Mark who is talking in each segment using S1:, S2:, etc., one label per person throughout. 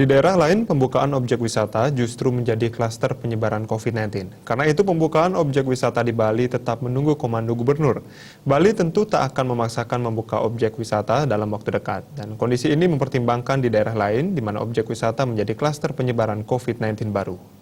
S1: Di daerah lain, pembukaan objek wisata justru menjadi klaster penyebaran COVID-19. Karena itu, pembukaan objek wisata di Bali tetap menunggu komando gubernur. Bali tentu tak akan memaksakan membuka objek wisata dalam waktu dekat. Dan kondisi ini mempertimbangkan di daerah lain, di mana objek wisata menjadi klaster penyebaran COVID-19 baru.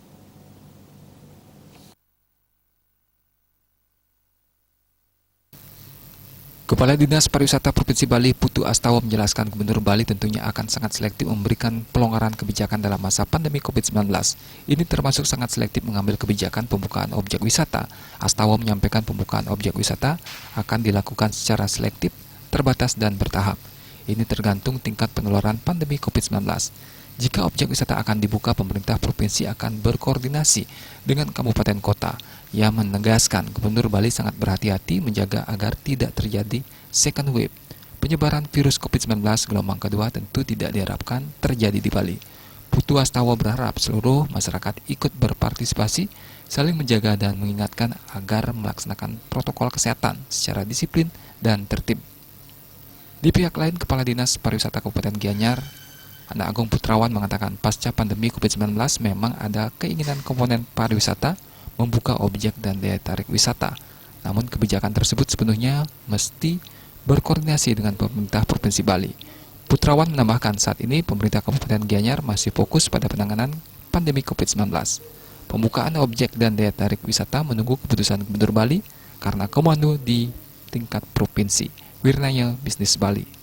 S2: Kepala Dinas Pariwisata Provinsi Bali, Putu Astawa menjelaskan Gubernur Bali tentunya akan sangat selektif memberikan pelonggaran kebijakan dalam masa pandemi COVID-19. Ini termasuk sangat selektif mengambil kebijakan pembukaan objek wisata. Astawa menyampaikan pembukaan objek wisata akan dilakukan secara selektif, terbatas, dan bertahap. Ini tergantung tingkat penularan pandemi COVID-19. Jika objek wisata akan dibuka, pemerintah provinsi akan berkoordinasi dengan kabupaten kota. Ia menegaskan Gubernur Bali sangat berhati-hati menjaga agar tidak terjadi second wave. Penyebaran virus COVID-19 gelombang kedua tentu tidak diharapkan terjadi di Bali. Putu Astawa berharap seluruh masyarakat ikut berpartisipasi, saling menjaga dan mengingatkan agar melaksanakan protokol kesehatan secara disiplin dan tertib. Di pihak lain, Kepala Dinas Pariwisata Kabupaten Gianyar, Anak Agung Putrawan mengatakan pasca pandemi COVID-19 memang ada keinginan komponen pariwisata membuka objek dan daya tarik wisata. Namun kebijakan tersebut sepenuhnya mesti berkoordinasi dengan pemerintah Provinsi Bali. Putrawan menambahkan saat ini pemerintah Kabupaten Gianyar masih fokus pada penanganan pandemi COVID-19. Pembukaan objek dan daya tarik wisata menunggu keputusan Gubernur Bali karena komando di tingkat provinsi. Wirnaya Bisnis Bali.